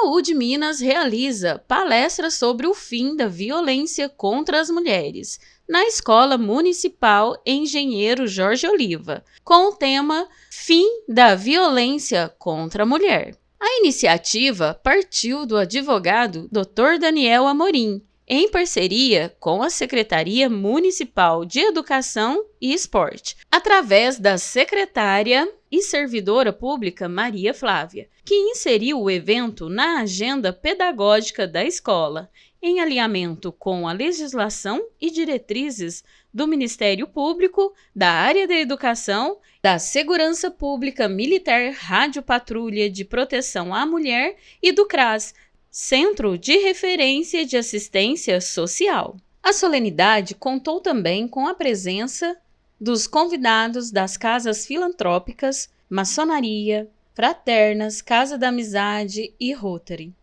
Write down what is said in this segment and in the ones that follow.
Saúde Minas realiza palestra sobre o fim da violência contra as mulheres na Escola Municipal Engenheiro Jorge Oliva, com o tema Fim da Violência contra a Mulher. A iniciativa partiu do advogado Dr. Daniel Amorim, em parceria com a Secretaria Municipal de Educação e Esporte, através da secretária e servidora pública Maria Flávia, que inseriu o evento na agenda pedagógica da escola, em alinhamento com a legislação e diretrizes do Ministério Público, da área da educação, da Segurança Pública Militar Rádio Patrulha de Proteção à Mulher e do CRAS, Centro de Referência de Assistência Social. A solenidade contou também com a presença dos convidados das casas filantrópicas, Maçonaria, Fraternas, Casa da Amizade e Rotary.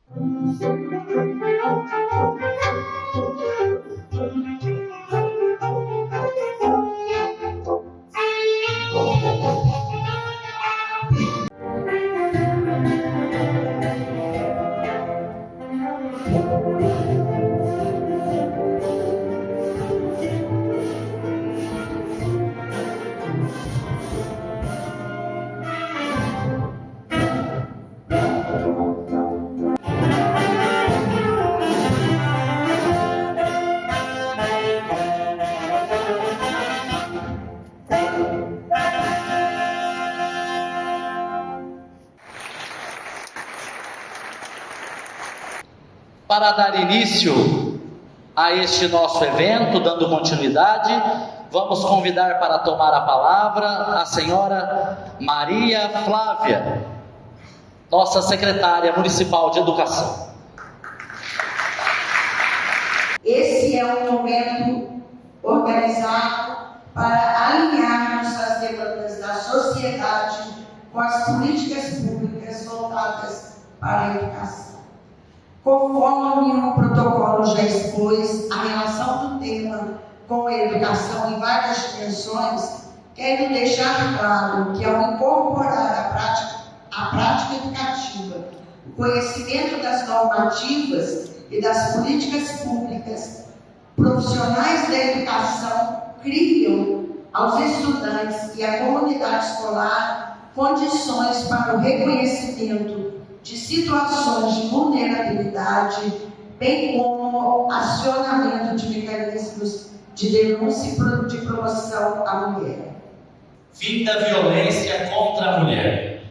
Para dar início a este nosso evento, dando continuidade, vamos convidar para tomar a palavra a senhora Maria Flávia, nossa secretária municipal de educação. Esse é um momento organizado para alinharmos as demandas da sociedade com as políticas públicas voltadas para a educação. Conforme o protocolo já expôs, a relação do tema com a educação em várias dimensões, quero deixar claro que ao incorporar a prática educativa, o conhecimento das normativas e das políticas públicas, profissionais da educação criam aos estudantes e à comunidade escolar condições para o reconhecimento de situações de vulnerabilidade, bem como acionamento de mecanismos de denúncia e de promoção à mulher. Fim da violência contra a mulher.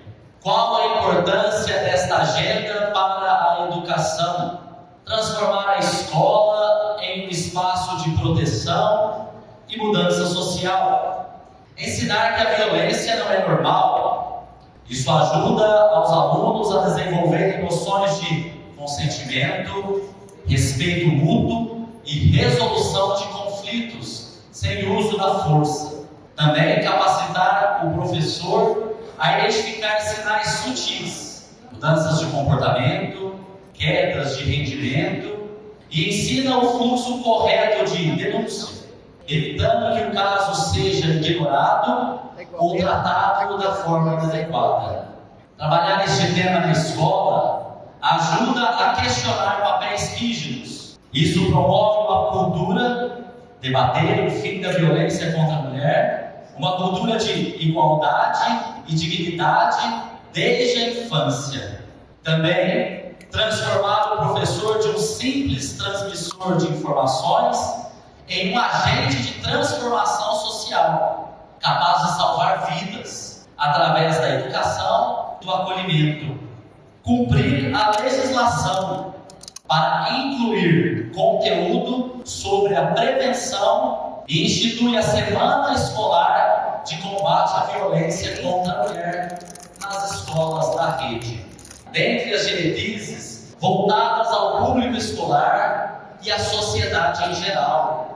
Qual a importância desta agenda para a educação? Transformar a escola em um espaço de proteção e mudança social. Ensinar que a violência não é normal. Isso ajuda aos alunos a desenvolverem noções de consentimento, respeito mútuo e resolução de conflitos sem uso da força. Também capacitar o professor a identificar sinais sutis, mudanças de comportamento, quedas de rendimento, e ensina o fluxo correto de denúncia, evitando que o caso seja ignorado ou tratado da forma inadequada. Trabalhar este tema na escola ajuda a questionar papéis rígidos. Isso promove uma cultura, debater o fim da violência contra a mulher, uma cultura de igualdade e dignidade desde a infância. Também transformar o professor de um simples transmissor de informações em um agente de transformação social, capaz de salvar vidas através da educação e do acolhimento. Cumprir a legislação para incluir conteúdo sobre a prevenção e institui a Semana Escolar de Combate à Violência contra a Mulher nas escolas da rede. Dentre as diretrizes voltadas ao público escolar e à sociedade em geral,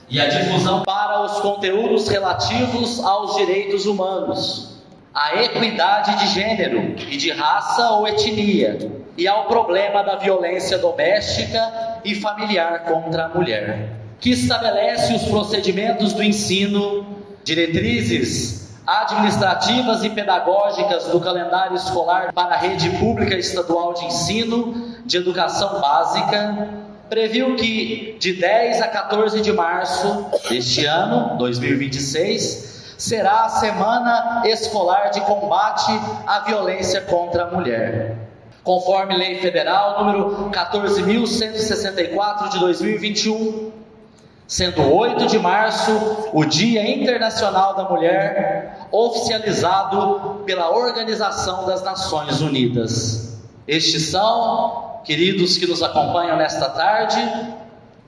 e a difusão para os conteúdos relativos aos direitos humanos, à equidade de gênero e de raça ou etnia, e ao problema da violência doméstica e familiar contra a mulher, que estabelece os procedimentos do ensino, diretrizes administrativas e pedagógicas do calendário escolar para a rede pública estadual de ensino de educação básica, previu que de 10 a 14 de março deste ano, 2026, será a Semana Escolar de Combate à Violência contra a Mulher, conforme Lei Federal número 14.164 de 2021, sendo 8 de março o Dia Internacional da Mulher, oficializado pela Organização das Nações Unidas. Estes são, queridos que nos acompanham nesta tarde,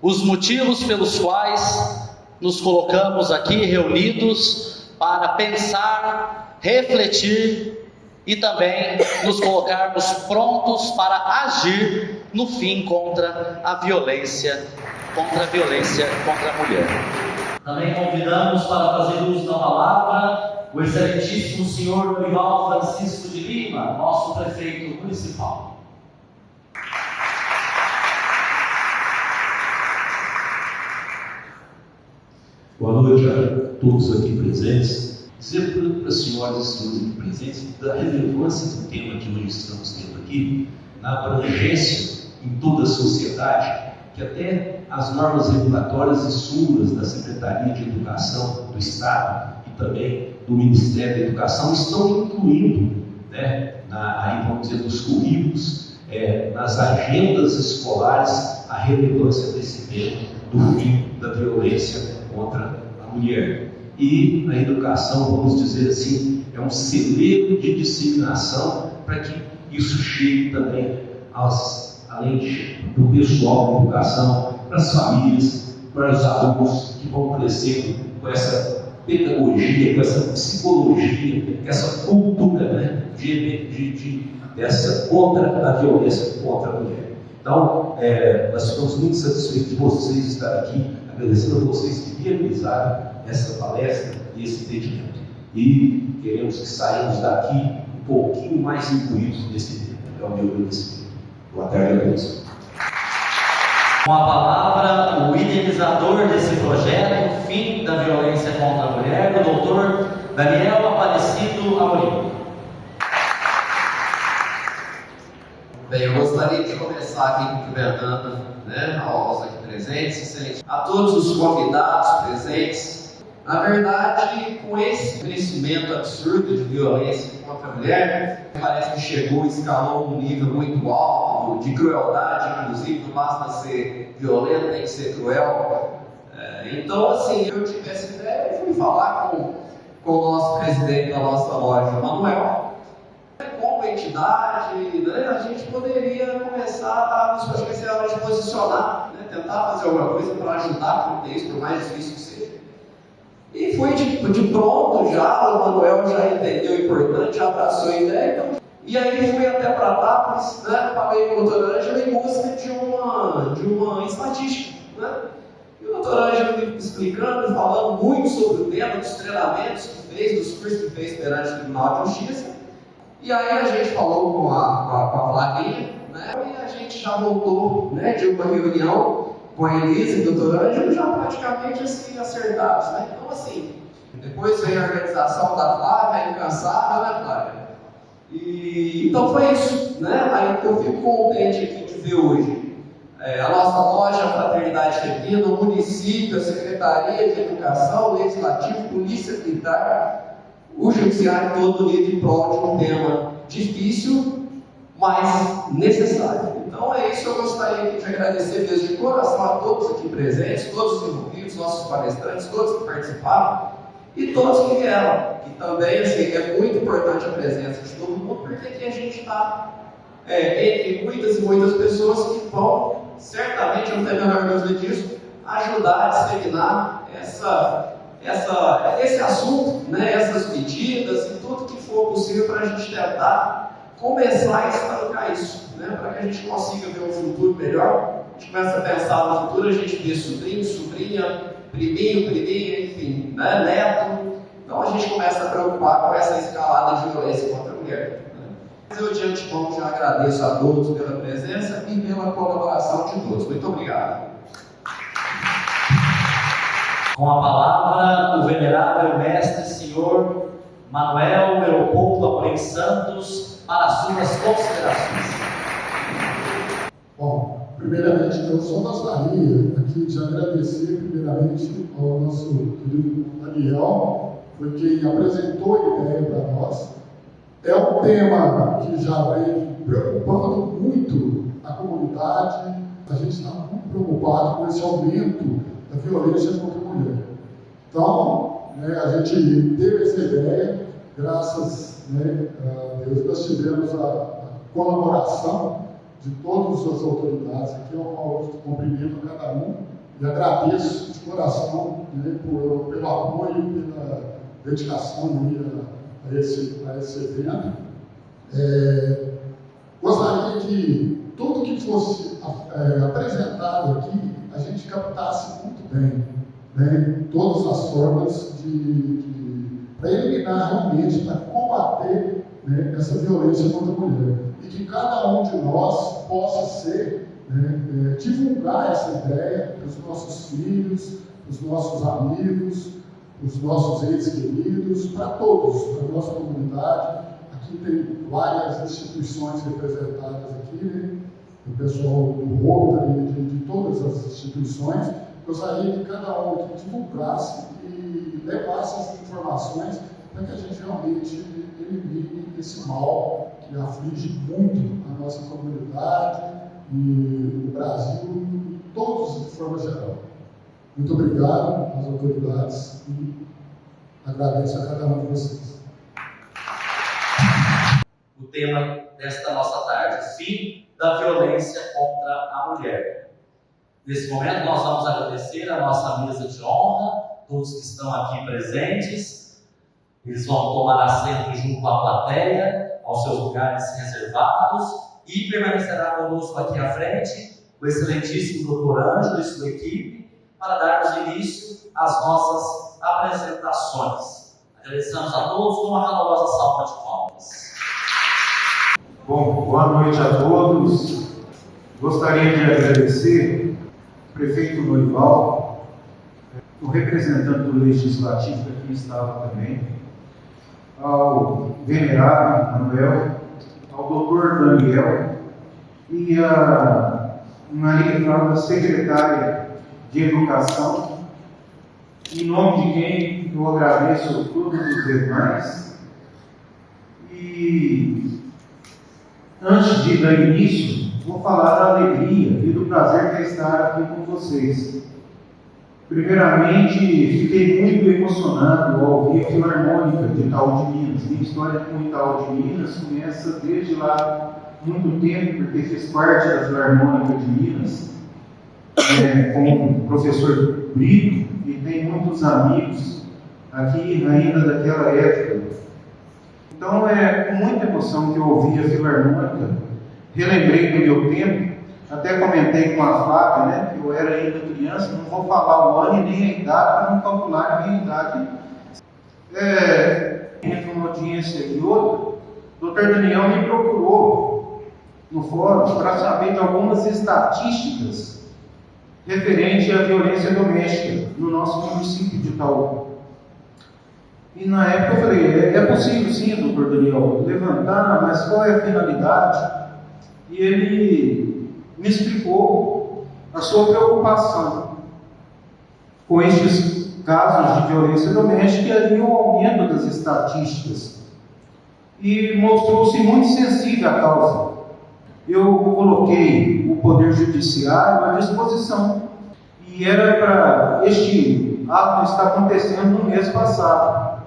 os motivos pelos quais nos colocamos aqui reunidos para pensar, refletir e também nos colocarmos prontos para agir no fim contra a violência contra a mulher. Também convidamos para fazer uso da palavra o excelentíssimo senhor Dorival Francisco de Lima, nosso prefeito municipal. Boa noite a todos aqui presentes. Dizer para as senhoras e senhores aqui presentes da relevância do tema que hoje estamos tendo aqui, na abrangência em toda a sociedade, que até as normas regulatórias e súmulas da Secretaria de Educação do Estado e também do Ministério da Educação estão incluindo, aí vamos dizer, nos currículos, nas agendas escolares, a relevância desse tema do fim da violência contra a mulher. E a educação, vamos dizer assim, é um celeiro de disseminação para que isso chegue também além do pessoal da educação, para as famílias, para os alunos que vão crescendo com essa pedagogia, com essa psicologia, com essa cultura dessa contra a violência contra a mulher. Então, nós ficamos muito satisfeitos de vocês estarem aqui, agradecendo a vocês que viabilizaram essa palestra e esse entendimento. E queremos que saímos daqui um pouquinho mais incluídos nesse tema. É o meu agradecimento. Boa tarde a todos. Com a palavra, o idealizador desse projeto, Fim da Violência contra a Mulher, o doutor Daniel Aparecido Amorim. Bem, eu gostaria de começar aqui cumprimentando aos aqui presentes, a todos os convidados presentes. Na verdade, com esse crescimento absurdo de violência contra a mulher, parece que chegou e escalou um nível muito alto de crueldade, inclusive, não basta ser violento, tem que ser cruel. Então, assim, eu tive essa ideia e fui falar com o nosso presidente da nossa loja, Manuel. Como entidade, a gente poderia começar a nos posicionar, tentar fazer alguma coisa para ajudar a conter isso, por mais difícil que seja. E foi de pronto já, o Manuel já entendeu o importante, já abraçou a ideia. Então, e aí fui até para Anápolis, falei com o doutor Ângelo em busca de uma estatística. E o doutor Ângelo me explicando, falando muito sobre o tema dos treinamentos que fez, dos cursos que fez perante o Tribunal de Justiça. E aí a gente falou com a Flavinha, e a gente já voltou de uma reunião com a Elisa e o doutor Ângelo, já praticamente assim, acertados. Então, assim, depois veio a organização da Flávia, incansável, Flávia? E então foi isso, Aí eu fico contente aqui de ver hoje a nossa loja, a Fraternidade Feminina, o município, a Secretaria de Educação, Legislativo, Polícia Militar, o Judiciário todo unido em prol de um tema difícil, mas necessário. Então é isso que eu gostaria de agradecer desde de coração a todos aqui presentes, todos os envolvidos, nossos palestrantes, todos que participaram e todos que vieram. E também, assim, é muito importante a presença de todo mundo, porque aqui a gente está entre muitas e muitas pessoas que vão, certamente, eu não tenho a menor dúvida disso, ajudar a disseminar esse assunto, essas medidas e tudo que for possível para a gente tentar começar a estancar isso, para que a gente consiga ver um futuro melhor. A gente começa a pensar no futuro, a gente vê sobrinho, sobrinha, priminho, enfim, neto. Então a gente começa a preocupar com essa escalada de violência contra a mulher. Mas eu de antemão já agradeço a todos pela presença e pela colaboração de todos. Muito obrigado. Com a palavra, o venerável mestre senhor Manuel Leopoldo Amorim Santos, para as suas considerações. Bom, primeiramente, eu só gostaria aqui de agradecer, primeiramente, ao nosso querido Daniel, foi quem apresentou a ideia para nós. É um tema que já vem preocupando muito a comunidade. A gente está muito preocupado com esse aumento da violência contra a mulher. Então, a gente teve essa ideia, graças a Deus, nós tivemos a colaboração de todas as autoridades aqui, ao qual eu cumprimento a cada um e agradeço de coração pelo apoio, pela dedicação a esse evento. Gostaria que tudo que fosse apresentado aqui, a gente captasse muito bem, todas as formas para eliminar realmente, para combater essa violência contra a mulher. E que cada um de nós possa divulgar essa ideia para os nossos filhos, para os nossos amigos, para os nossos entes queridos, para todos, para a nossa comunidade. Aqui tem várias instituições representadas aqui, o pessoal do Rotary, de todas as instituições. Gostaria que cada um aqui divulgasse e levasse essas informações para que a gente realmente elimine esse mal que aflige muito a nossa comunidade e o Brasil, e todos de forma geral. Muito obrigado às autoridades e agradeço a cada um de vocês. O tema desta nossa tarde: fim da violência contra a mulher. Nesse momento, nós vamos agradecer a nossa mesa de honra, todos que estão aqui presentes. Eles vão tomar assento junto à plateia, aos seus lugares reservados, e permanecerá conosco aqui à frente o excelentíssimo Dr. Ângelo e sua equipe, para darmos início às nossas apresentações. Agradecemos a todos com uma calorosa salva de palmas. Bom, boa noite a todos. Gostaria de agradecer ao prefeito Norival, o representante do Legislativo que aqui estava também, ao venerável Manuel, ao doutor Daniel e a Maria Cláudia, secretária de Educação, em nome de quem eu agradeço todos os demais. E antes de dar início, vou falar da alegria e do prazer de estar aqui com vocês. Primeiramente, fiquei muito emocionado ao ouvir a Filarmônica de Itaú de Minas. Minha história com Itaú de Minas começa desde lá muito tempo, porque fiz parte da Filarmônica de Minas como professor Brito, e tenho muitos amigos aqui ainda daquela época. Então é com muita emoção que eu ouvi a Filarmônica, relembrei do meu tempo, até comentei com a Flávia, que eu era ainda criança, não vou falar o ano e nem a idade para não calcular a minha idade. Entre uma audiência e outra, o Dr. Daniel me procurou no fórum para saber de algumas estatísticas referentes à violência doméstica no nosso município de Itaú. E na época eu falei, é possível sim, Dr. Daniel, levantar, mas qual é a finalidade? E ele me explicou a sua preocupação com estes casos de violência doméstica e o aumento das estatísticas. E mostrou-se muito sensível à causa. Eu coloquei o Poder Judiciário à disposição. E era para este ato estar acontecendo no mês passado,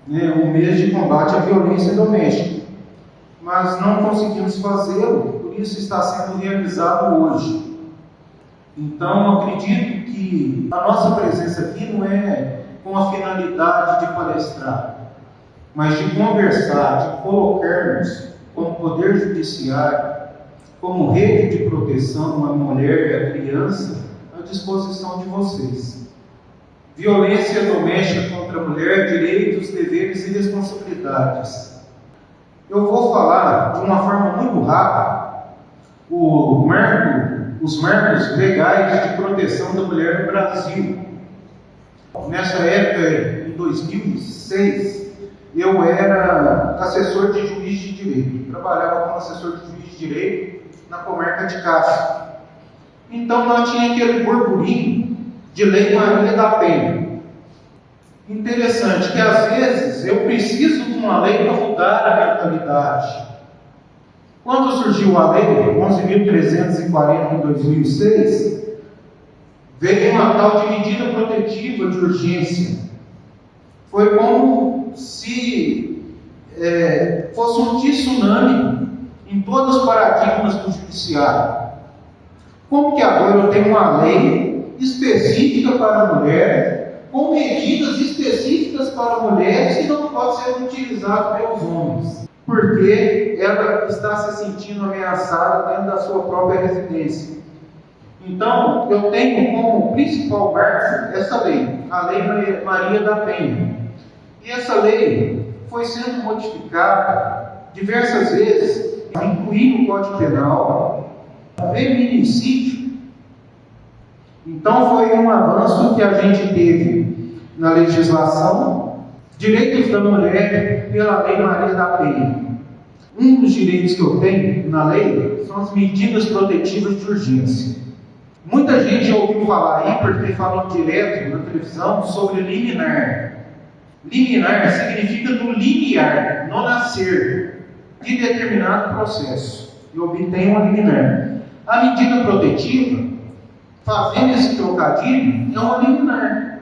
o mês de combate à violência doméstica. Mas não conseguimos fazê-lo, por isso está sendo realizado hoje. Então, acredito que a nossa presença aqui não é com a finalidade de palestrar, mas de conversar, de colocarmos como Poder Judiciário, como rede de proteção à mulher e à criança, à disposição de vocês. Violência doméstica contra a mulher, direitos, deveres e responsabilidades. Eu vou falar de uma forma muito rápida os marcos legais de proteção da mulher no Brasil. Nessa época, em 2006, eu era assessor de juiz de direito. Trabalhava como assessor de juiz de direito na comarca de Castro. Então nós tínhamos aquele burburinho de Lei Maria da Penha. Interessante que às vezes eu preciso de uma lei para mudar a mentalidade. Quando surgiu a lei 11.340 em 2006, veio uma tal de medida protetiva de urgência. Foi como se fosse um tsunami em todos os paradigmas do judiciário. Como que agora eu tenho uma lei específica para a mulher, com medidas específicas para mulheres que não pode ser utilizado pelos homens, porque ela está se sentindo ameaçada dentro da sua própria residência. Então, eu tenho como principal marco essa lei, a Lei Maria da Penha. E essa lei foi sendo modificada diversas vezes, incluindo o Código Penal, feminicídio. Então, foi um avanço que a gente teve na legislação, direitos da mulher pela Lei Maria da Penha. Um dos direitos que eu tenho na lei são as medidas protetivas de urgência. Muita gente já ouviu falar aí, porque falam direto na televisão, sobre liminar. Liminar significa no limiar, no nascer de determinado processo. Eu obtenho uma liminar. A medida protetiva, fazendo esse trocadilho, é uma liminar.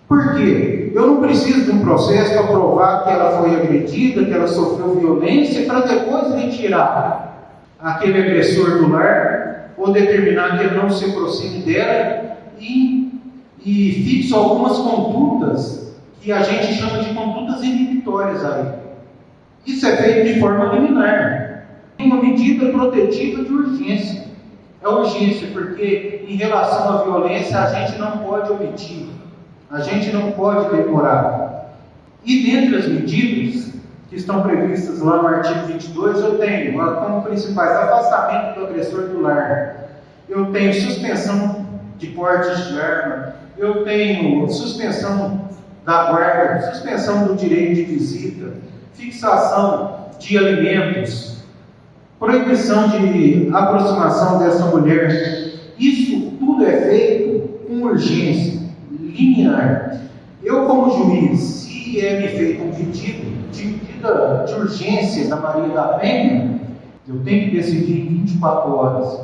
Por quê? Eu não preciso de um processo para provar que ela foi agredida, que ela sofreu violência, para depois retirar aquele agressor do lar, ou determinar que ele não se aproxime dela, e fixo algumas condutas que a gente chama de condutas inibitórias aí. Isso é feito de forma liminar. Uma medida protetiva de urgência. É urgência, porque em relação à violência a gente não pode omitir, a gente não pode demorar. E dentre as medidas que estão previstas lá no artigo 22, eu tenho como principais afastamento do agressor do lar, eu tenho suspensão de porte de arma, eu tenho suspensão da guarda, suspensão do direito de visita, fixação de alimentos, proibição de aproximação dessa mulher. Isso tudo é feito com urgência, liminar. Eu, como juiz, se me feito um pedido de medida de urgência da Maria da Penha, eu tenho que decidir em 24 horas.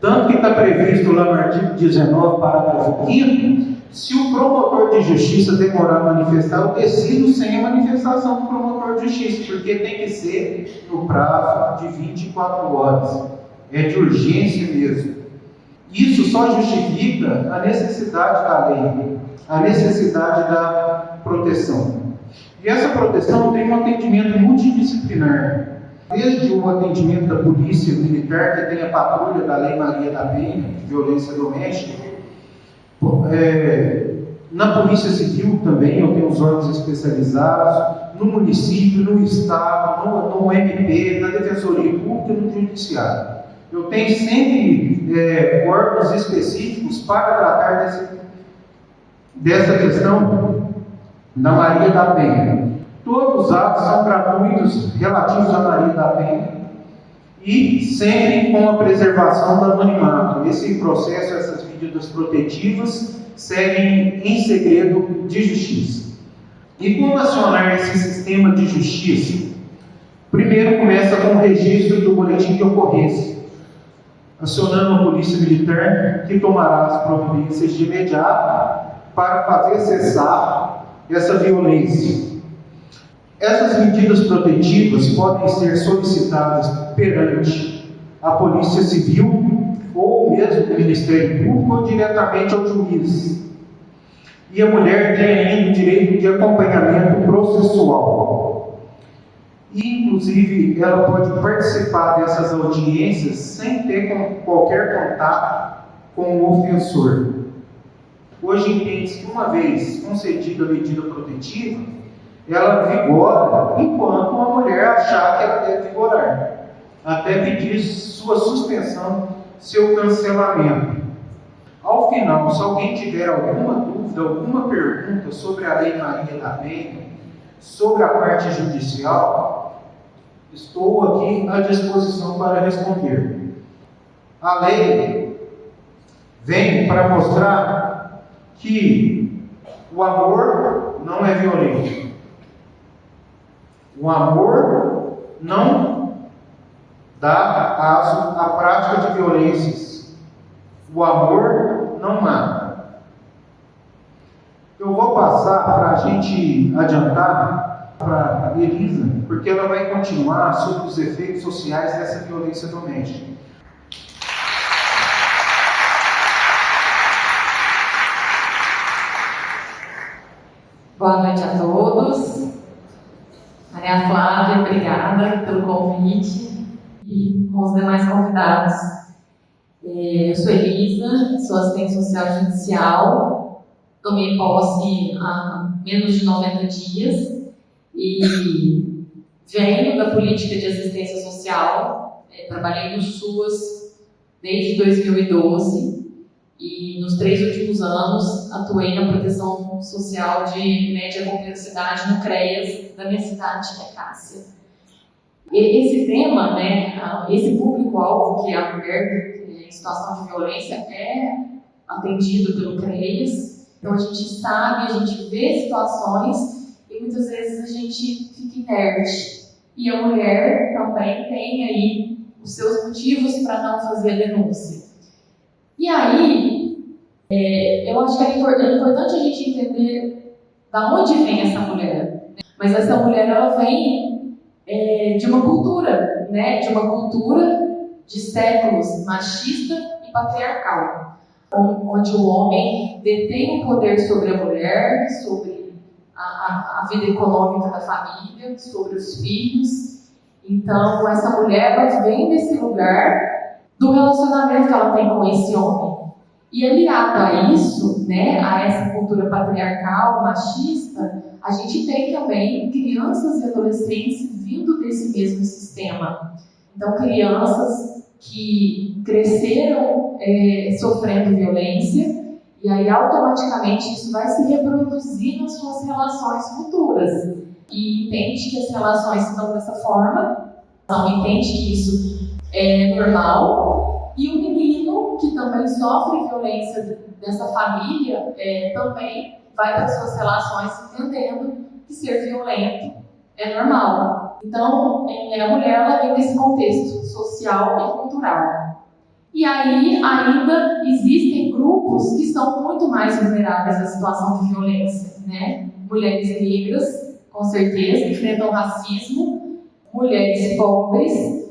Tanto que está previsto lá no artigo 19, parágrafo 5º, se o promotor de justiça demorar a manifestar, eu decido sem a manifestação do promotor de justiça, porque tem que ser no prazo de 24 horas. É de urgência mesmo. Isso só justifica a necessidade da lei, a necessidade da proteção. E essa proteção tem um atendimento multidisciplinar. Desde o atendimento da polícia militar, que tem a patrulha da Lei Maria da Penha, de violência doméstica. Na Polícia Civil também, eu tenho os órgãos especializados, no município, no Estado, no MP, na Defensoria Pública e no Judiciário. Eu tenho sempre órgãos específicos para tratar dessa questão da Maria da Penha. Todos os atos são gratuitos relativos à Maria da Penha e sempre com a preservação do anonimato. Esse processo, essas medidas protetivas, seguem em segredo de justiça. E como acionar esse sistema de justiça? Primeiro começa com o registro do boletim de ocorrência, acionando a polícia militar, que tomará as providências de imediato para fazer cessar essa violência. Essas medidas protetivas podem ser solicitadas perante a Polícia Civil ou mesmo o Ministério Público ou diretamente ao juiz. E a mulher tem ainda o direito de acompanhamento processual. E, inclusive, ela pode participar dessas audiências sem ter qualquer contato com o ofensor. Hoje entende-se que, uma vez concedida a medida protetiva, ela vigora enquanto uma mulher achar que ela deve vigorar, até pedir sua suspensão, seu cancelamento. Ao final, se alguém tiver alguma dúvida, alguma pergunta sobre a Lei Maria da Penha, Sobre a parte judicial, estou aqui à disposição para responder. A lei vem para mostrar que o amor não é violento. O amor não dá aso à prática de violências. O amor não mata. Eu vou passar para a gente adiantar para a Elisa, porque ela vai continuar sobre os efeitos sociais dessa violência doméstica. Boa noite a todos. Maria Flávia, obrigada pelo convite e com os demais convidados. Eu sou Elisa, sou assistente social judicial. Tomei posse há menos de 90 dias e venho da política de assistência social. Trabalhei no SUAS desde 2012 e nos 3 últimos anos atuei na proteção social de média complexidade no CREAS da minha cidade, que é Cássia. Esse tema, esse público-alvo, que é a mulher em situação de violência, é atendido pelo CREAS. Então a gente sabe, a gente vê situações e muitas vezes a gente fica inerte. E a mulher também tem aí os seus motivos para não fazer a denúncia. E aí, eu acho que é importante a gente entender da onde vem essa mulher. Mas essa mulher, ela vem de uma cultura, de uma cultura de séculos machista e patriarcal, onde o homem detém o poder sobre a mulher, sobre a vida econômica da família, sobre os filhos. Então, essa mulher, ela vem desse lugar do relacionamento que ela tem com esse homem. E aliado a isso, a essa cultura patriarcal, machista, a gente tem também crianças e adolescentes vindo desse mesmo sistema. Então, crianças que cresceram sofrendo violência, e aí automaticamente isso vai se reproduzir nas suas relações futuras. E entende que as relações estão dessa forma, então entende que isso é normal, e o menino que também sofre violência dessa família também vai para suas relações entendendo que ser violento é normal. Então, a mulher, ela vem desse contexto social e cultural. E aí, ainda existem grupos que são muito mais vulneráveis à situação de violência, Mulheres negras, com certeza, enfrentam racismo, mulheres pobres,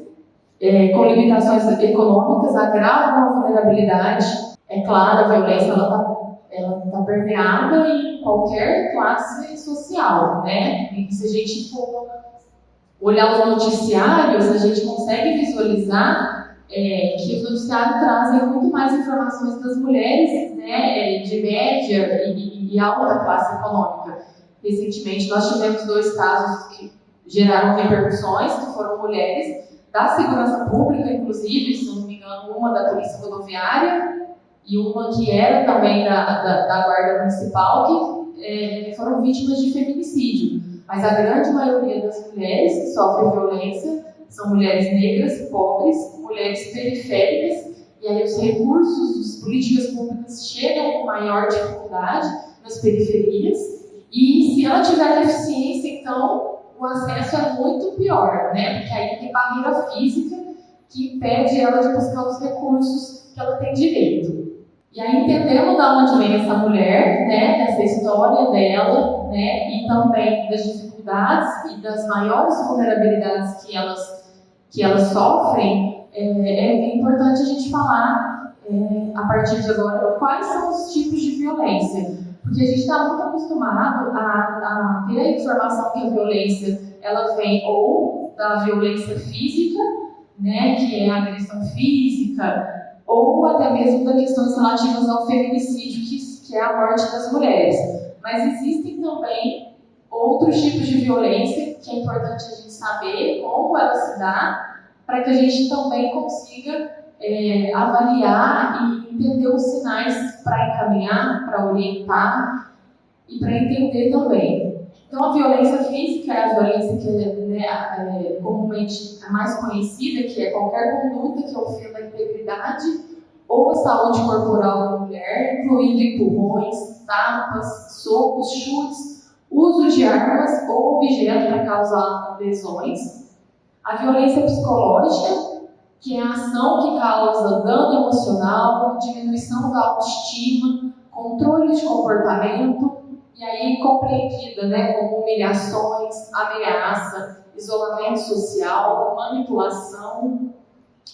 com limitações econômicas, agravam a vulnerabilidade. É claro, a violência, ela está permeada em qualquer classe social, E se a gente for olhar os noticiários, a gente consegue visualizar que os noticiários trazem muito mais informações das mulheres, de média e alta classe econômica. Recentemente, nós tivemos 2 casos que geraram repercussões, que foram mulheres da segurança pública, inclusive, se não me engano, uma da Polícia Rodoviária e uma que era também da Guarda Municipal, que foram vítimas de feminicídio. Mas a grande maioria das mulheres que sofrem violência são mulheres negras, pobres, mulheres periféricas, e aí os recursos das políticas públicas chegam com maior dificuldade nas periferias, e se ela tiver deficiência, então o acesso é muito pior, Porque aí tem barreira física que impede ela de buscar os recursos que ela tem direito. E aí, entendendo de onde vem essa mulher, dessa história dela, e também das dificuldades e das maiores vulnerabilidades que elas sofrem, é importante a gente falar, a partir de agora, quais são os tipos de violência. Porque a gente está muito acostumado a ter a informação que a violência ela vem ou da violência física, que é a agressão física, ou até mesmo das questões relativas ao feminicídio, que é a morte das mulheres. Mas existem também outros tipos de violência que é importante a gente saber como ela se dá, para que a gente também consiga avaliar e entender os sinais para encaminhar, para orientar e para entender também. Então, a violência física é a violência que comumente é mais conhecida, que é qualquer conduta que ofenda a integridade ou a saúde corporal da mulher, incluindo empurrões, tapas, socos, chutes, uso de armas ou objeto para causar lesões. A violência psicológica, que é a ação que causa dano emocional, diminuição da autoestima, controle de comportamento, e aí compreendida, como humilhações, ameaça, isolamento social, manipulação.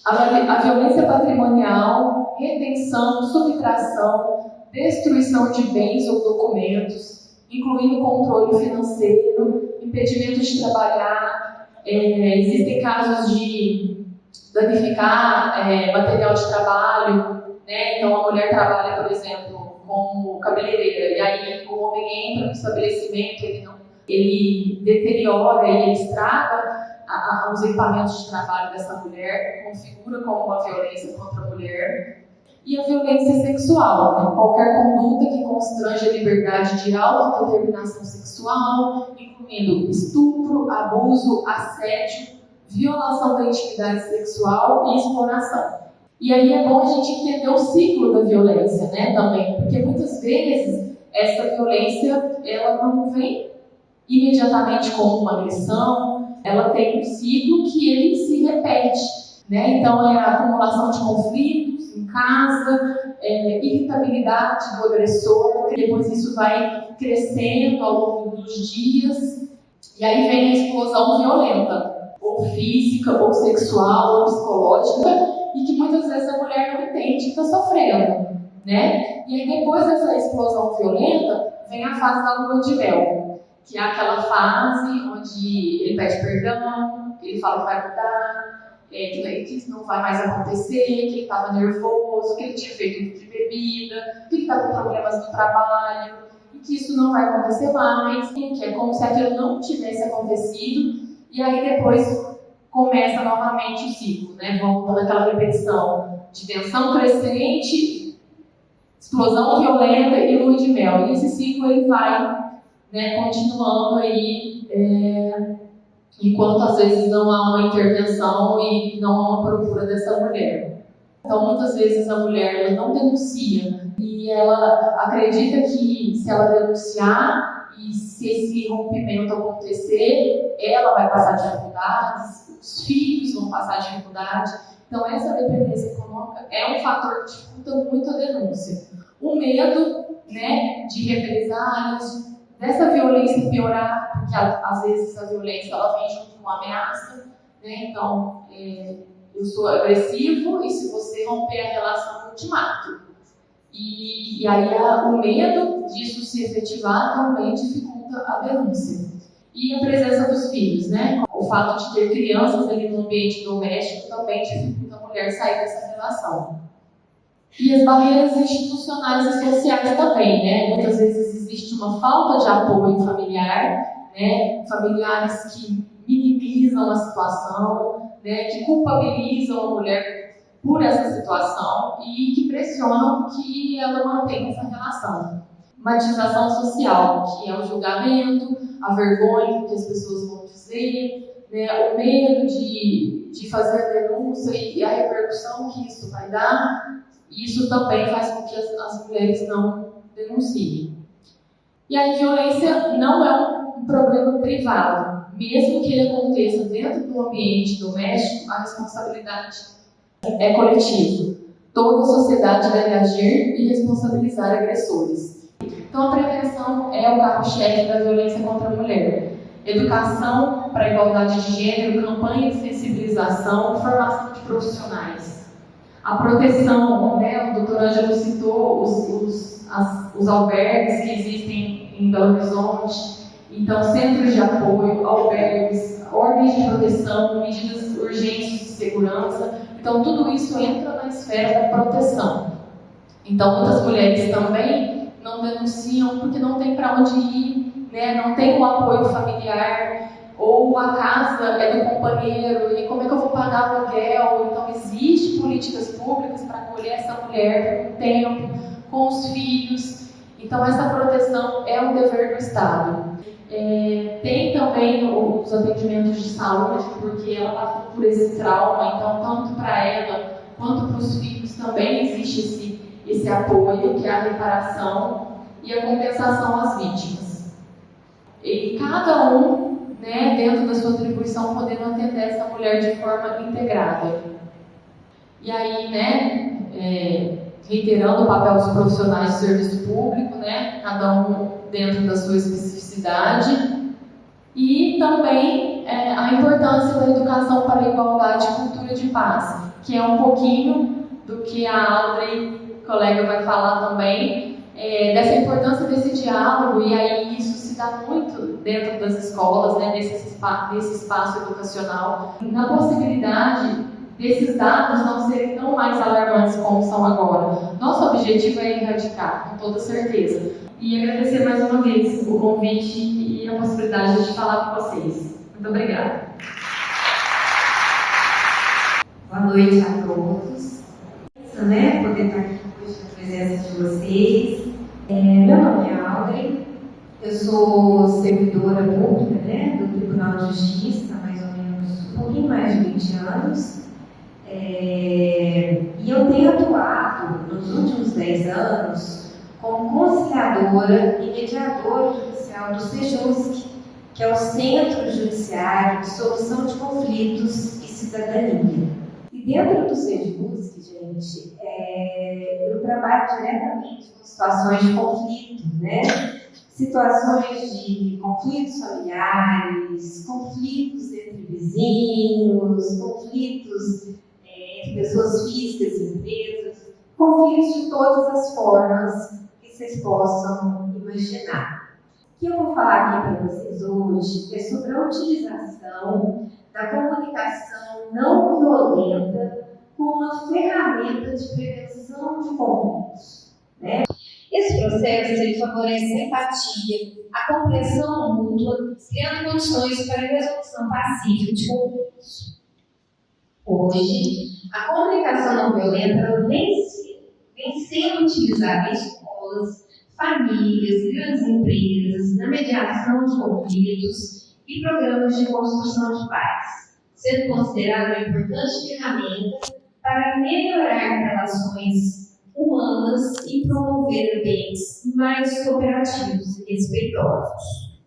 A violência patrimonial, retenção, subtração, destruição de bens ou documentos, incluindo controle financeiro, impedimento de trabalhar. Existem casos de danificar material de trabalho, Então a mulher trabalha, por exemplo, como cabeleireira, e aí o homem entra no estabelecimento, ele deteriora e ele estraga os equipamentos de trabalho dessa mulher, configura como uma violência contra a mulher. E a violência sexual, qualquer conduta que constrange a liberdade de autodeterminação sexual, incluindo estupro, abuso, assédio, violação da intimidade sexual e exploração. E aí é bom a gente entender o ciclo da violência, também, porque muitas vezes essa violência ela não vem imediatamente como uma agressão, ela tem um ciclo que ele se repete, Então é a acumulação de conflitos em casa, irritabilidade do agressor, depois isso vai crescendo ao longo dos dias, e aí vem a explosão violenta, ou física, ou sexual, ou psicológica, e que muitas vezes a mulher não entende que está sofrendo, E aí depois dessa explosão violenta, vem a fase da lua de mel, que é aquela fase onde ele pede perdão, ele fala que vai mudar, que isso não vai mais acontecer, que ele estava nervoso, que ele tinha feito de bebida, que ele está com problemas no trabalho, e que isso não vai acontecer mais, que é como se aquilo não tivesse acontecido, e aí depois começa novamente o ciclo, volta naquela repetição de tensão crescente, explosão violenta e lua de mel. E esse ciclo ele vai continuando aí, enquanto às vezes não há uma intervenção e não há uma procura dessa mulher. Então, muitas vezes a mulher ela não denuncia e ela acredita que se ela denunciar e se esse rompimento acontecer, ela vai passar dificuldades, os filhos vão passar dificuldade. Então, essa dependência econômica é um fator que dificulta muito a denúncia. O medo, de represálias, dessa violência piorar, porque às vezes a violência ela vem junto com uma ameaça, Então, eu sou agressivo e se você romper a relação, eu te mato. E aí o medo disso se efetivar também dificulta a denúncia. E a presença dos filhos, O fato de ter crianças ali no ambiente doméstico também dificulta a mulher sair dessa relação. E as barreiras institucionais e sociais também, Muitas vezes existe uma falta de apoio familiar, Familiares que minimizam a situação, que culpabilizam a mulher por essa situação e que pressionam que ela mantenha essa relação. Matização social, que é o julgamento, a vergonha que as pessoas vão dizer, o medo de fazer a denúncia e a repercussão que isso vai dar, isso também faz com que as mulheres não denunciem. E a violência não é um problema privado. Mesmo que ele aconteça dentro do ambiente doméstico, a responsabilidade é coletiva. Toda a sociedade deve agir e responsabilizar agressores. Então, a prevenção é o carro-chefe da violência contra a mulher. Educação para a igualdade de gênero, campanha de sensibilização, formação de profissionais. A proteção, o doutor Ângelo citou os albergues que existem em Belo Horizonte. Então, centros de apoio, albergues, ordens de proteção, medidas urgentes de segurança. Então, tudo isso entra na esfera da proteção. Então, muitas mulheres também não denunciam porque não tem para onde ir, não tem o apoio familiar, ou a casa é do companheiro, e como é que eu vou pagar o aluguel? Então, existem políticas públicas para acolher essa mulher por um tempo, com os filhos. Então, essa proteção é um dever do Estado. Tem também os atendimentos de saúde, porque ela passou por esse trauma, então tanto para ela quanto para os filhos também existe esse apoio, que é a reparação e a compensação às vítimas. E cada um, né, dentro da sua atribuição, podendo atender essa mulher de forma integrada. E aí, né, reiterando o papel dos profissionais de serviço público, né, cada um dentro da sua especificidade, e também a importância da educação para a igualdade e cultura de paz, que é um pouquinho do que a Audrey, colega, vai falar também, dessa importância desse diálogo, e aí isso se dá muito dentro das escolas, né, nesse espaço educacional, na possibilidade desses dados não serem tão mais alarmantes como são agora. Nosso objetivo é erradicar, com toda certeza. E agradecer mais uma vez o convite e a possibilidade de falar com vocês. Muito obrigada. Boa noite a todos. Poder estar aqui hoje na presença de vocês. Meu nome é Audrey, eu sou servidora pública, né, do Tribunal de Justiça há mais ou menos um pouquinho mais de 20 anos. E eu tenho atuado nos últimos 10 anos como conciliadora e mediadora judicial do SEJUSC, que é o Centro Judiciário de Solução de Conflitos e Cidadania. E dentro do SEJUSC, gente, eu trabalho diretamente com situações de conflito, né? Situações de conflitos familiares, conflitos entre vizinhos, conflitos entre pessoas físicas e empresas, conflitos de todas as formas que vocês possam imaginar. O que eu vou falar aqui para vocês hoje é sobre a utilização da comunicação não violenta como uma ferramenta de prevenção de conflitos, né? Esse processo ele favorece a empatia, a compreensão mútua, criando condições para a resolução pacífica de conflitos. Hoje, a comunicação não violenta vem sendo utilizada em escolas, famílias, grandes empresas, na mediação de conflitos e programas de construção de paz, sendo considerada uma importante ferramenta para melhorar relações humanas e promover ambientes mais cooperativos e respeitosos.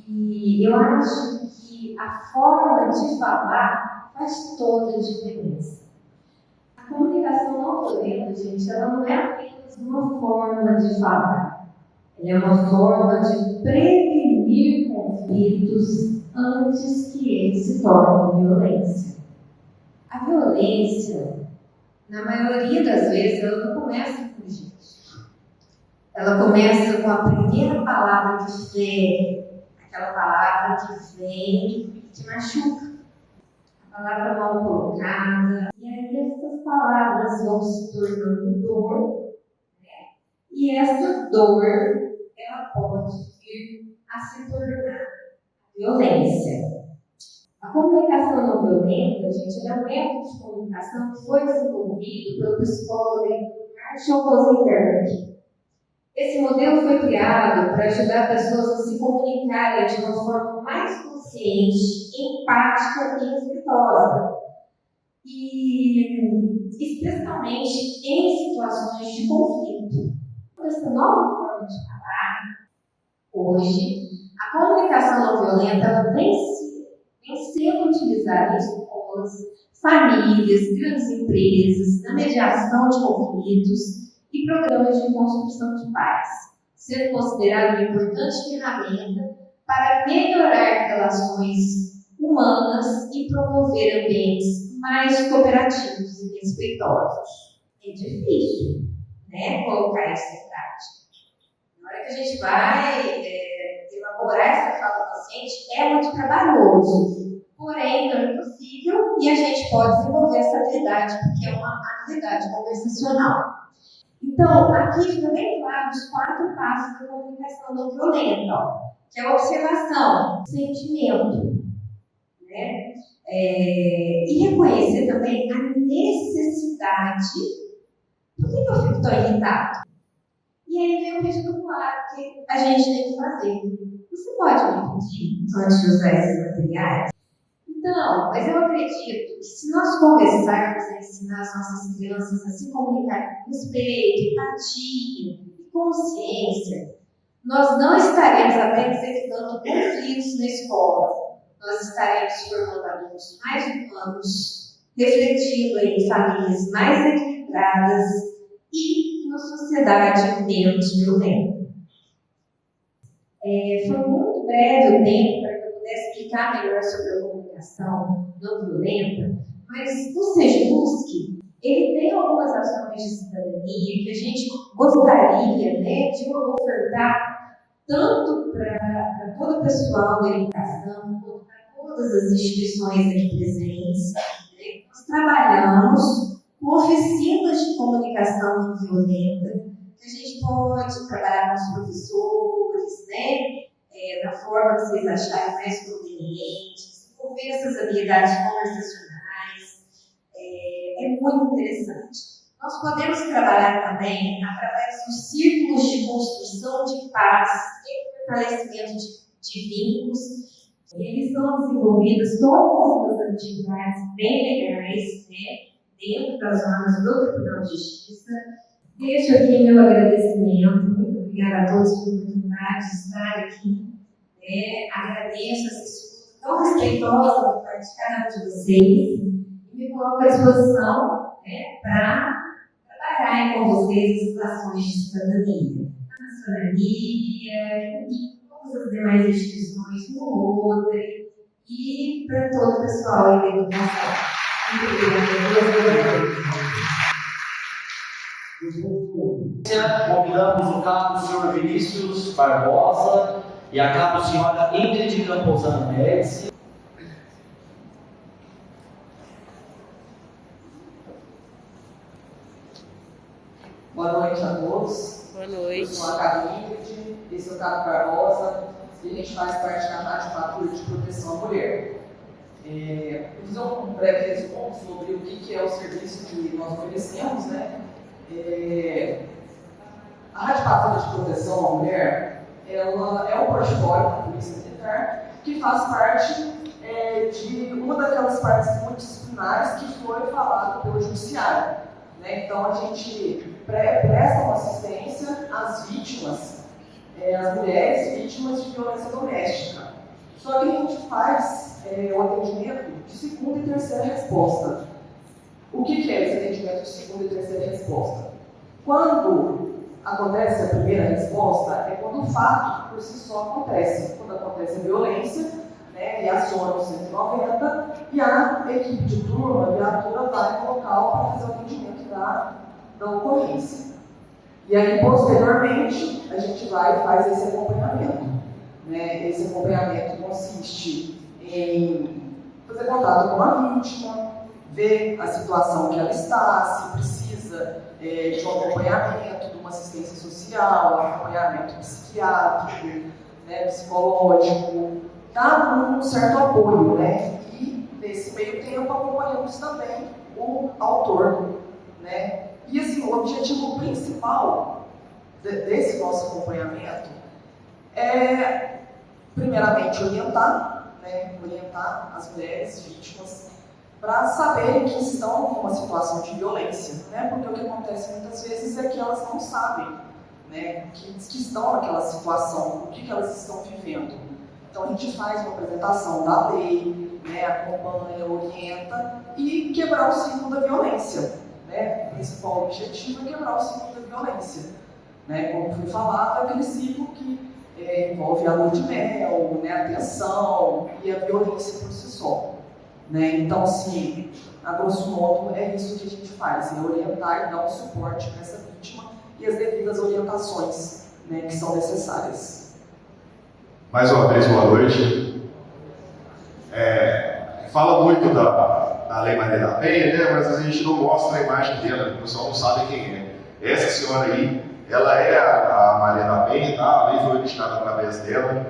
E eu acho que a forma de falar faz toda a diferença. A comunicação não violenta, gente, ela não é apenas uma forma de falar. Ela é uma forma de prevenir conflitos antes que eles se tornem violência. A violência, na maioria das vezes, ela não começa com gesto. Ela começa com a primeira palavra que fere, aquela palavra que vem e te machuca. A palavra mal colocada. E aí essas palavras vão se tornando dor, né? E essa dor, ela pode vir a se tornar violência. A comunicação não violenta, gente, é um método de comunicação que foi desenvolvido pelo psicólogo Marshall Rosenberg. Esse modelo foi criado para ajudar pessoas a se comunicarem de uma forma mais consciente, empática e respeitosa. E especialmente em situações de conflito. Essa nova forma de falar, hoje, a comunicação não violenta ela vem sendo utilizada em escolas, famílias, grandes empresas, na mediação de conflitos e programas de construção de paz, sendo considerada uma importante ferramenta para melhorar relações humanas e promover ambientes mais cooperativos e respeitosos. É difícil, né, colocar isso em prática. Na hora que a gente vai elaborar essa fala consciente, é muito trabalhoso. Porém, não é possível e a gente pode desenvolver essa habilidade, porque é uma habilidade conversacional. Então, aqui fica bem claro os 4 passos da comunicação não violenta, que é a observação, sentimento, né? E reconhecer também a necessidade. Por que eu fico tão irritado? E aí vem o pedido claro que a gente tem que fazer. Você pode me pedir antes de usar esses materiais? Então, mas eu acredito que se nós começarmos a ensinar as nossas crianças a se comunicar com respeito, empatia e consciência, nós não estaremos apenas evitando conflitos na escola. Nós estaremos formando adultos mais humanos, refletindo em famílias mais equilibradas e uma sociedade menos violenta. Foi muito breve o tempo para que eu pudesse explicar melhor sobre a comunicação não violenta, mas o Sejusc, ele tem algumas ações de cidadania que a gente gostaria, né, de ofertar tanto para todo o pessoal da educação, quanto para todas as instituições aqui presentes. Né? Nós trabalhamos com oficinas de comunicação não violenta, que a gente pode trabalhar com os professores, né, da forma que vocês acharem mais conveniente, desenvolver essas habilidades conversacionais. É muito interessante. Nós podemos trabalhar também através dos círculos de construção de paz e fortalecimento de vínculos. Eles são desenvolvidas todas as atividades bem legais, né, dentro das normas do Tribunal de Justiça. Deixo aqui meu agradecimento. Muito obrigada a todos pela oportunidade de estar aqui. Agradeço essa escuta tão respeitosa por parte de cada um de vocês e me coloco à disposição, né, para trabalhar com vocês as ações de cidadania, a maçonaria e todas as demais instituições no outro e para todo o pessoal da educação. Muito obrigada. Convidamos o cabo senhor Vinícius Barbosa e a cabo senhora Ingrid Camposano Médici. Boa noite a todos. Boa noite. Eu sou a cabo Ingrid, esse é o cabo Barbosa e a gente faz parte da Rádio Patrulha de Proteção à Mulher. Vou fazer um breve resumo sobre o que é o serviço que nós oferecemos, né? A Rádio Patrulha de Proteção à Mulher, ela é um portfólio da Polícia Militar que faz parte de uma daquelas partes multidisciplinares que foi falado pelo Judiciário. Né? Então, a gente presta uma assistência às vítimas, às mulheres vítimas de violência doméstica. Só que a gente faz o atendimento de segunda e terceira resposta. O que é esse atendimento de segunda e terceira resposta? Quando acontece a primeira resposta, é quando o fato por si só acontece. Quando acontece a violência, né, e aciona o 190 e a equipe de turma, a viatura, vai no local para fazer o atendimento da ocorrência. E aí, posteriormente, a gente vai e faz esse acompanhamento. Né? Esse acompanhamento consiste em fazer contato com a vítima, ver a situação que ela está, se precisa de um acompanhamento, de uma assistência social, um acompanhamento psiquiátrico, né, psicológico, dá um certo apoio, né? E nesse meio tempo acompanhamos também o autor, né? E assim, o objetivo principal desse nosso acompanhamento é, primeiramente, orientar, né? Orientar as mulheres vítimas para saberem que estão numa situação de violência, né? Porque o que acontece muitas vezes é que elas não sabem, né, que estão naquela situação, o que elas estão vivendo. Então a gente faz uma apresentação da lei, né, acompanha, orienta e quebrar o ciclo da violência. Né? O principal objetivo é quebrar o ciclo da violência. Né? Como foi falado, é aquele ciclo que envolve a lua de mel, né, a tensão e a violência por si só. Né? Então, assim, a grosso modo, é isso que a gente faz, é orientar e dar um suporte para essa vítima e as devidas orientações, né, que são necessárias. Mais uma vez, boa noite. Fala muito da Lei Maria da Penha, né, mas a gente não mostra a imagem dela, o pessoal não sabe quem é. Essa senhora aí, ela é a Maria da Penha, tá? A lei foi originada através dela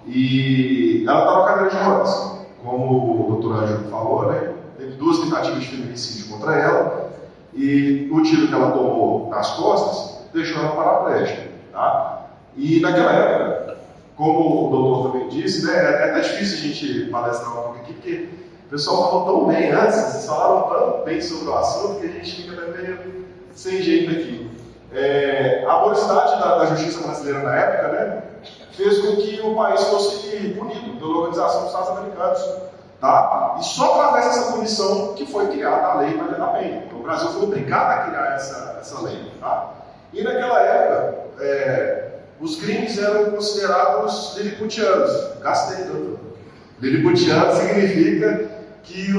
e ela está na cadeira de rodas. Como o doutor Ângelo falou, né, teve 2 tentativas de feminicídio contra ela e o tiro que ela tomou nas costas deixou ela paraplégica. Tá? E naquela época, como o doutor também disse, né, é até difícil a gente palestrar um pouco aqui, porque o pessoal falou tão bem antes, vocês falaram tão bem sobre o assunto, que a gente fica meio sem jeito aqui. A morosidade da justiça brasileira na época, né, fez com que o país fosse punido pela Organização dos Estados Americanos. Tá? E só através dessa punição que foi criada a Lei Maria da Penha. Então, o Brasil foi obrigado a criar essa lei. Tá? E naquela época, os crimes eram considerados liliputianos. Gastei, doutor. Liliputiano significa que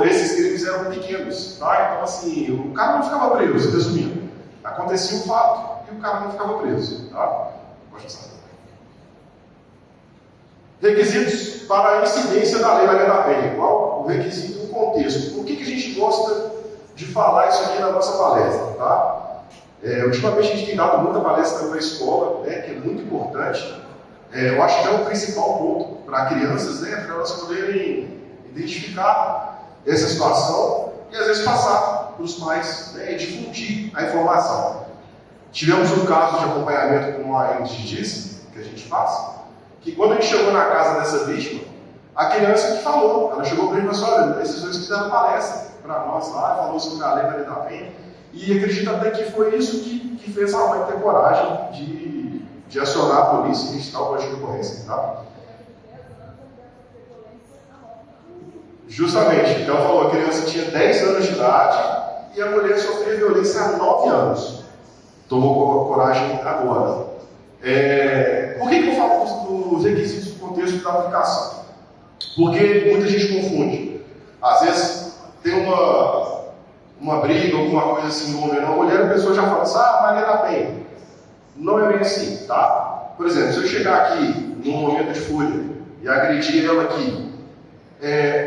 esses crimes eram pequenos. Tá? Então, assim, o cara não ficava preso, resumindo. Acontecia um fato e o cara não ficava preso. Tá? Pode passar. Requisitos para a incidência da Lei Maria da Penha. Qual o requisito e o contexto? Por que a gente gosta de falar isso aqui na nossa palestra? Tá? Ultimamente a gente tem dado muita palestra para a escola, né, que é muito importante. Eu acho que é o principal ponto para crianças, né, para elas poderem identificar essa situação e às vezes passar para os pais, né, e difundir a informação. Tivemos um caso de acompanhamento, como a Ingrid disse, que a gente faz, que quando a gente chegou na casa dessa vítima, a criança que falou, ela chegou para mim e falou assim: olha, esses dois fizeram palestra para nós lá, falou sobre a Lei Maria da Penha, e acredito até que foi isso que fez a mãe ter coragem de acionar a polícia e registrar o boletim de ocorrência. Tá? Justamente, então ela falou, a criança tinha 10 anos de idade e a mulher sofreu violência há 9 anos. Tomou coragem agora. Por que eu falo dos requisitos do contexto da aplicação? Porque muita gente confunde. Às vezes tem uma briga, alguma coisa assim envolvendo uma mulher, a pessoa já fala assim: Maria da Penha. Não é bem assim, tá? Por exemplo, se eu chegar aqui num momento de fúria e agredir ela aqui,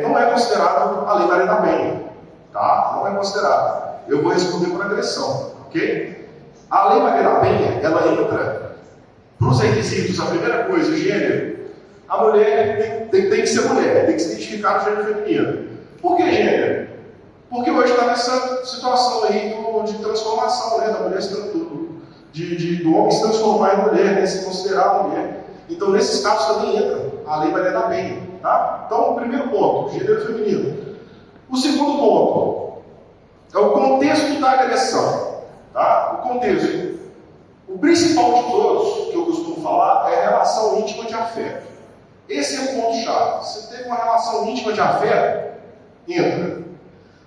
não é considerado a Lei Maria da Penha, tá? Não é considerado. Eu vou responder por agressão, ok? A Lei Maria da Penha, ela entra para os requisitos, a primeira coisa, o gênero. A mulher tem que ser mulher, tem que se identificar no gênero feminino. Por que gênero? Porque hoje está nessa situação aí de transformação, né, da mulher, do homem se transformar em mulher, né, se considerar mulher. Então, nesses casos também entra a Lei Maria da Penha. Tá? Então, o primeiro ponto, gênero feminino. O segundo ponto é o contexto da agressão. Tá? O contexto. O principal de todos, que eu costumo falar, é a relação íntima de afeto. Esse é o ponto-chave. Você teve uma relação íntima de afeto, entra.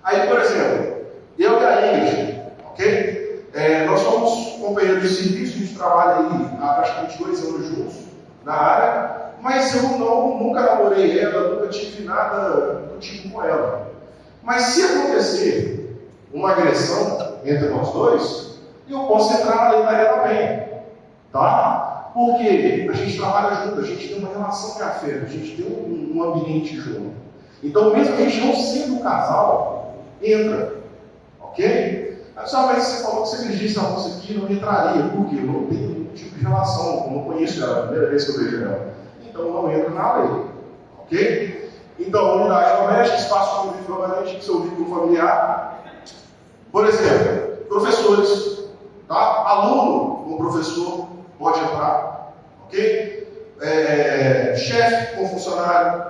Aí, por exemplo, eu e a Ingrid, ok? Nós somos companheiros de serviço, a gente trabalha aí há praticamente 2 anos juntos na área, mas eu nunca namorei ela, nunca tive nada contigo com ela. Mas se acontecer uma agressão entre nós dois, eu posso entrar na Lei Maria da Penha, tá? Porque a gente trabalha junto, a gente tem uma relação de afeto, a gente tem um ambiente junto. Então, mesmo a gente não sendo um casal, entra, ok? Mas você falou que se ele disse a moça aqui, não entraria. Por quê? Eu não tenho nenhum tipo de relação, eu não conheço ela, é a primeira vez que eu vejo ela. Então, não entra na lei, ok? Então, unidade doméstica, espaço de convívio permanente, seu vínculo familiar. Por exemplo, professores, tá? Aluno com professor pode entrar, ok? Chefe com funcionário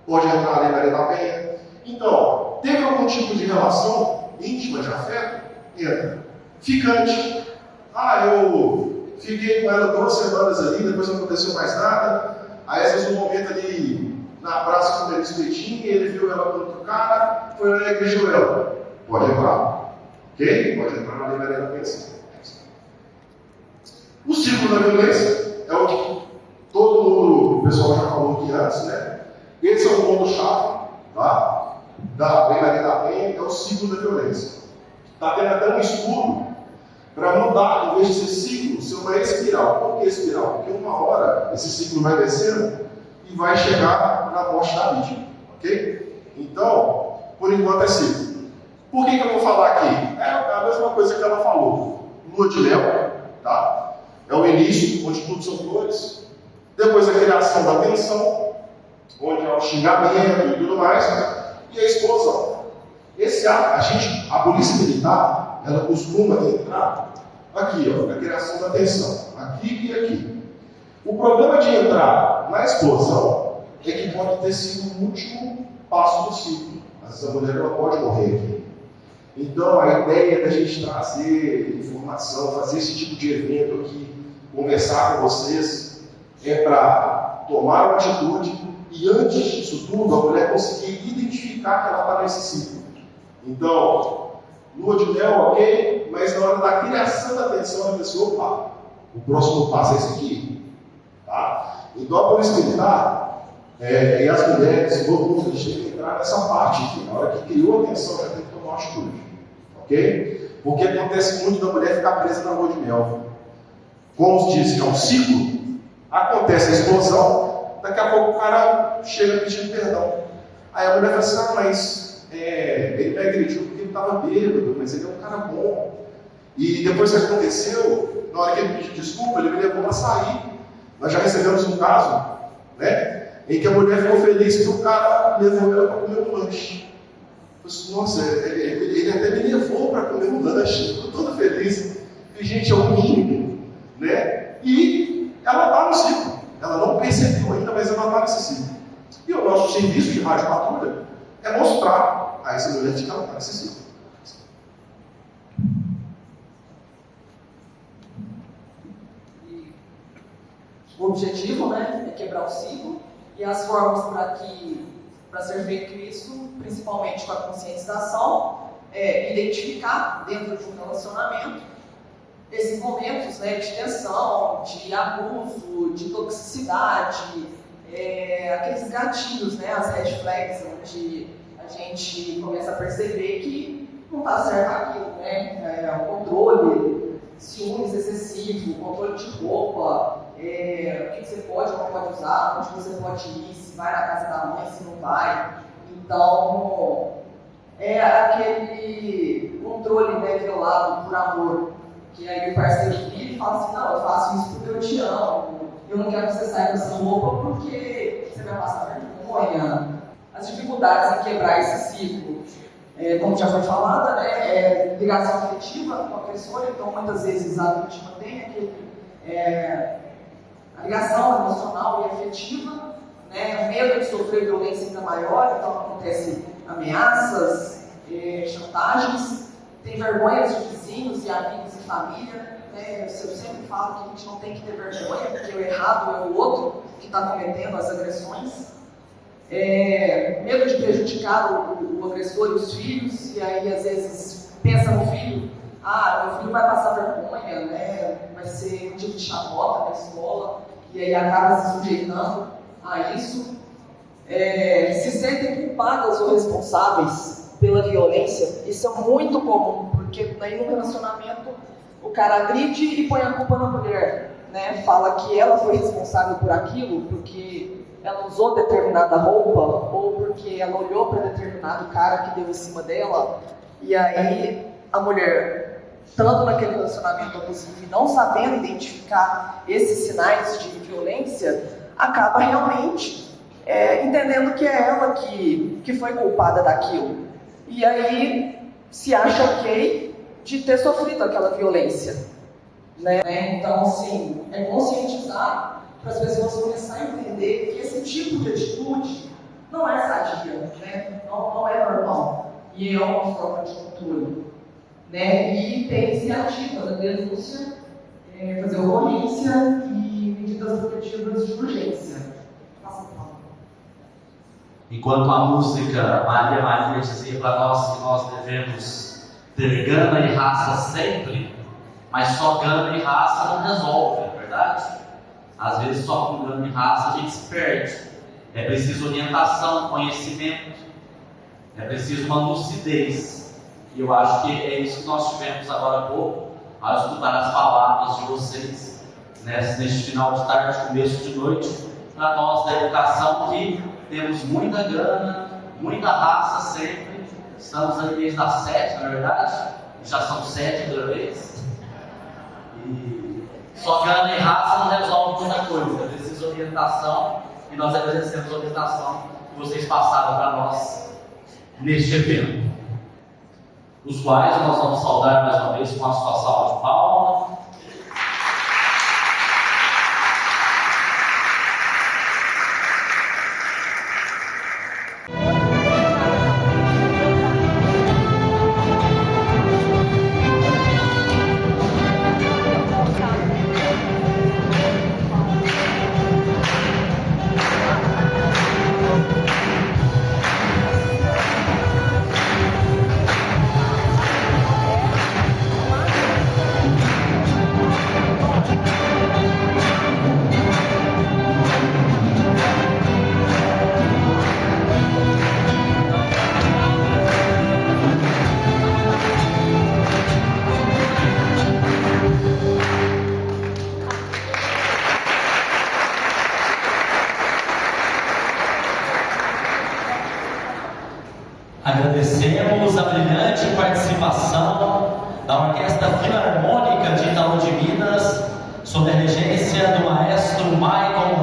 pode entrar na Lei Maria da Penha. Então, teve algum tipo de relação íntima de afeto? Entra. Ficante. Eu fiquei com ela 2 semanas ali, depois não aconteceu mais nada. Aí, às vezes, um momento ali na praça comendo espetinho, ele viu ela com outro cara, foi lá e agrediu ela. Pode entrar. Ok? Pode entrar na Lei Maria da Penha. O ciclo da violência é o que todo mundo, o pessoal já falou aqui antes, né? Esse é o ponto-chave, tá? Da Lei Maria da Penha, é o ciclo da violência. Está tendo até um estudo para mudar, em vez de ser ciclo, ser uma espiral. Por que espiral? Porque uma hora esse ciclo vai descendo e vai chegar na morte da vítima, ok? Então, por enquanto é ciclo. Por que eu vou falar aqui? É a mesma coisa que ela falou. Lua de mel, tá? É o início, onde tudo são flores. Depois a criação da tensão, onde é o xingamento e tudo mais. E a explosão. Esse ato, a polícia militar, ela costuma entrar aqui, ó, na criação da tensão, aqui e aqui. O problema de entrar na explosão é que pode ter sido o último passo do ciclo. Essa mulher ela pode morrer aqui. Então, a ideia da gente trazer informação, fazer esse tipo de evento aqui, conversar com vocês, é para tomar uma atitude e, antes disso tudo, a mulher conseguir identificar que ela está nesse ciclo. Então, lua de mel, ok, mas na hora da criação da atenção da pessoa, opa, o próximo passo é esse aqui. Tá? Então, a polícia militar e as mulheres, todo mundo, a gente tem que entrar nessa parte aqui. Na hora que criou a atenção, já tem que tomar uma atitude. Ok? Porque acontece muito da mulher ficar presa na lua de mel. Como se diz que é um ciclo, acontece a explosão, daqui a pouco o cara chega pedindo perdão. Aí a mulher fala assim, mas ele me agrediu porque ele estava bêbado, mas ele é um cara bom. E depois que aconteceu, na hora que ele pediu desculpa, ele me levou para sair. Nós já recebemos um caso, né, em que a mulher ficou feliz que o cara levou ela para comer um lanche. Eu disse, nossa, ele até me levou para comer um lanche, estou toda feliz. E, gente, é o mínimo, né? E ela está no ciclo. Ela não percebeu ainda, mas ela está nesse ciclo. E o nosso serviço de rádio patrulha é mostrar a essa mulher que ela está nesse ciclo. O objetivo, né, é quebrar o ciclo, e as formas para ser feito isso, principalmente com a conscientização, é identificar dentro de um relacionamento esses momentos, né, de tensão, de abuso, de toxicidade, aqueles gatilhos, né, as red flags, onde a gente começa a perceber que não está certo aquilo, né, o controle, ciúmes excessivo, controle de roupa, o que você pode ou não pode usar, onde você pode ir, se vai na casa da mãe, se não vai. Então, é aquele controle, né, violado por amor, que aí o parceiro vira e fala assim, não, eu faço isso porque eu te amo, eu não quero que você saia com essa roupa porque você vai passar vergonha. As dificuldades em quebrar esse ciclo, como já foi falada, né, ligação afetiva com a pessoa, então muitas vezes a vítima tem a ligação emocional e afetiva, né, o medo de sofrer violência ainda maior, então acontece ameaças, chantagens, tem vergonha de vizinhos e amigos e família, né, eu sempre falo que a gente não tem que ter vergonha, porque o errado é o outro que está cometendo as agressões. Medo de prejudicar o agressor e os filhos, e aí às vezes pensa no filho, meu filho vai passar vergonha, né? Vai ser motivo de chacota na escola, e aí acaba se sujeitando a isso. Se sentem culpadas ou responsáveis pela violência, isso é muito comum, porque daí no relacionamento o cara agride e põe a culpa na mulher, né? Fala que ela foi responsável por aquilo, porque ela usou determinada roupa, ou porque ela olhou para determinado cara que deu em cima dela, e aí a mulher, estando naquele relacionamento abusivo e não sabendo identificar esses sinais de violência, acaba realmente entendendo que é ela que foi culpada daquilo. E aí se acha ok de ter sofrido aquela violência, né? Então, assim, é conscientizar para as pessoas começarem a entender que esse tipo de atitude não é sadia, né? Não é normal, e é uma forma de controle, né? E tem iniciativa da denúncia, fazer ocorrência e medidas protetivas de urgência. Enquanto a música Maria Maria dizia para nós que nós devemos ter gana e raça sempre, mas só gana e raça não resolve, é verdade? Às vezes só com gana e raça a gente se perde. É preciso orientação, conhecimento, é preciso uma lucidez. E eu acho que é isso que nós tivemos agora há pouco, ao escutar as palavras de vocês, neste final de tarde, começo de noite, para nós da educação que temos muita gana, muita raça sempre. Estamos aí desde as 7, na verdade, já são 7 outra vez. E só gana e raça não resolve muita coisa, é preciso orientação, e nós agradecemos a orientação que vocês passaram para nós neste evento. Os quais nós vamos saudar mais uma vez com a sua salva de palmas. brilhante participação da Orquestra Filarmônica de Itaú de Minas, sob a regência do maestro Maicon